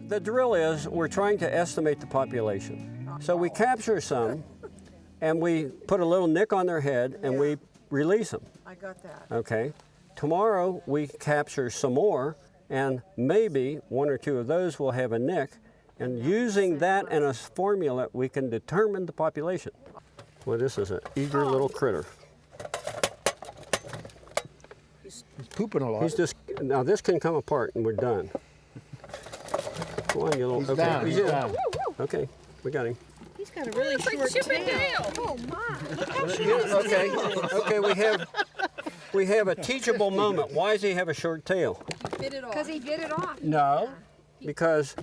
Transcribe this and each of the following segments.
the drill is we're trying to estimate the population. So we capture some, and we put a little nick on their head, and we release them. I got that. Okay. Tomorrow we capture some more, and maybe one or two of those will have a nick, and using that and a formula, we can determine the population. Well, this is an eager little critter. He's pooping a lot. He's just, now this can come apart and we're done. Go on, you little, He's okay. down, he's down. Okay, we got him. He's got a really short tail. Oh my! Look how short. Okay, we have a teachable moment. Why does he have a short tail? Bit it off. Because he bit it off. No, because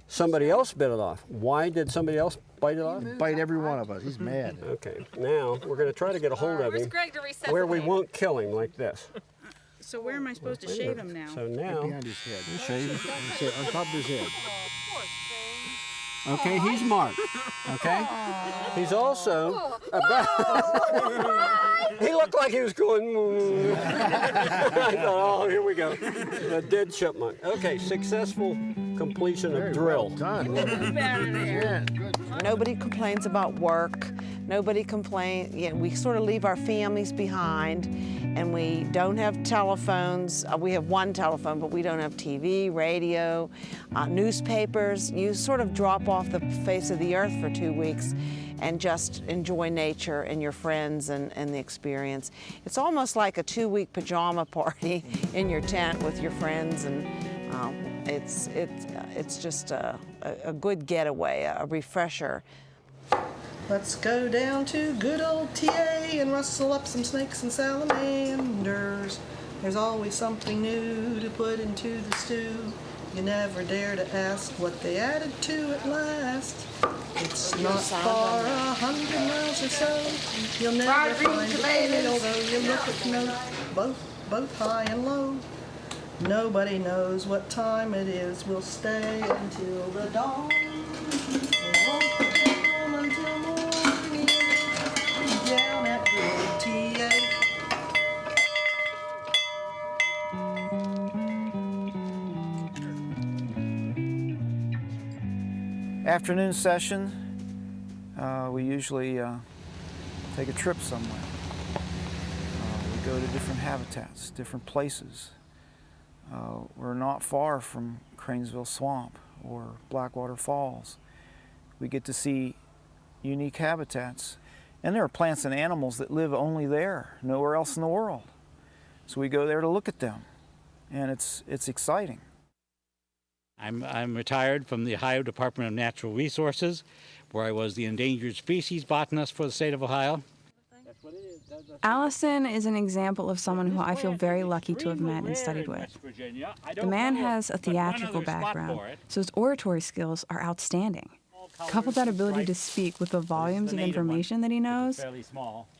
somebody else bit it off. Why did somebody else bite it off? Bite every one of us. He's mad. Okay, now we're going to try to get a hold of him where we won't kill him like this. So where am I supposed to shave him now? So now, Right behind his head. shave. On top of his head. Okay, he's marked. Okay, he's also he looked like he was going. I thought, oh, here we go, the dead chipmunk. Okay, successful completion of drill. Done. Nobody complains about work. Nobody complains. We sort of leave our families behind, and we don't have telephones. We have one telephone, but we don't have TV, radio, newspapers. You sort of drop off the face of the earth for 2 weeks and just enjoy nature and your friends and the experience. It's almost like a 2-week pajama party in your tent with your friends, and it's just a good getaway, a refresher. Let's go down to good old TA and rustle up some snakes and salamanders. There's always something new to put into the stew. You never dare to ask what they added to it last. It's not far 100 miles or so. You'll never find it, although you look at notes both high and low. Nobody knows what time it is. We'll stay until the dawn. We won't go home until morning down at good old TA. Afternoon session, we usually take a trip somewhere. We go to different habitats, different places. We're not far from Cranesville Swamp or Blackwater Falls. We get to see unique habitats, and there are plants and animals that live only there, nowhere else in the world. So we go there to look at them, and it's exciting. I'm retired from the Ohio Department of Natural Resources, where I was the endangered species botanist for the state of Ohio. Allison is an example of someone who I feel very lucky to have met and studied with. The man has a theatrical background, so his oratory skills are outstanding. Couple that ability to speak with the volumes of information that he knows,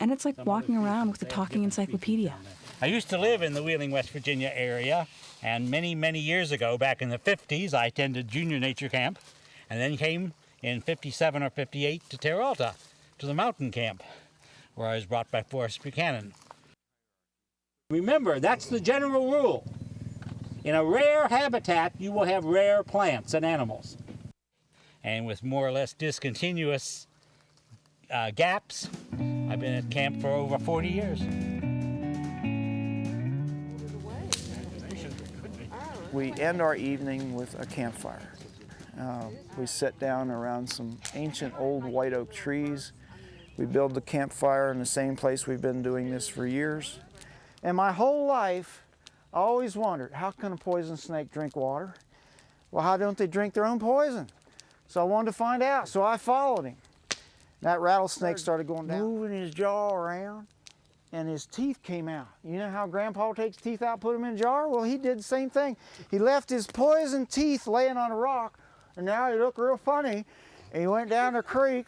and it's like walking around with a talking encyclopedia. I used to live in the Wheeling, West Virginia area, and many, many years ago, back in the 50s, I attended junior nature camp, and then came in 57 or 58 to Terra Alta, to the mountain camp, where I was brought by Forrest Buchanan. Remember, that's the general rule. In a rare habitat, you will have rare plants and animals. And with more or less discontinuous gaps, I've been at camp for over 40 years. We end our evening with a campfire. We sit down around some ancient old white oak trees. We build the campfire in the same place we've been doing this for years. And my whole life, I always wondered, how can a poison snake drink water? Well, how don't they drink their own poison? So I wanted to find out, so I followed him. That rattlesnake started going down, moving his jaw around, and his teeth came out. You know how Grandpa takes teeth out, put them in a jar? Well, he did the same thing. He left his poison teeth laying on a rock, and now he looked real funny. And he went down the creek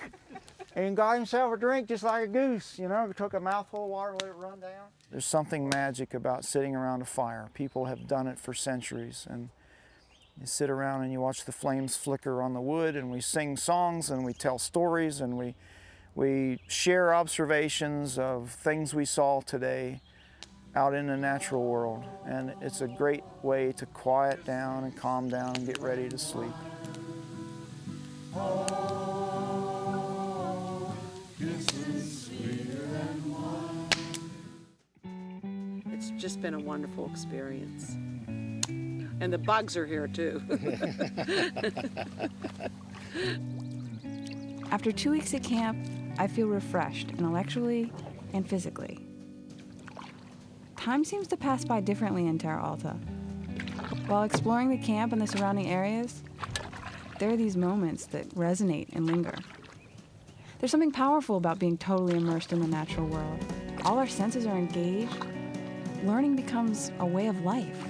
and got himself a drink just like a goose, you know, took a mouthful of water, let it run down. There's something magic about sitting around a fire. People have done it for centuries, and you sit around and you watch the flames flicker on the wood, and we sing songs and we tell stories, and we share observations of things we saw today. out in the natural world. And it's a great way to quiet down and calm down and get ready to sleep. It's just been a wonderful experience. And the bugs are here too. After 2 weeks at camp, I feel refreshed intellectually and physically. Time seems to pass by differently in Terra Alta. While exploring the camp and the surrounding areas, there are these moments that resonate and linger. There's something powerful about being totally immersed in the natural world. All our senses are engaged. Learning becomes a way of life.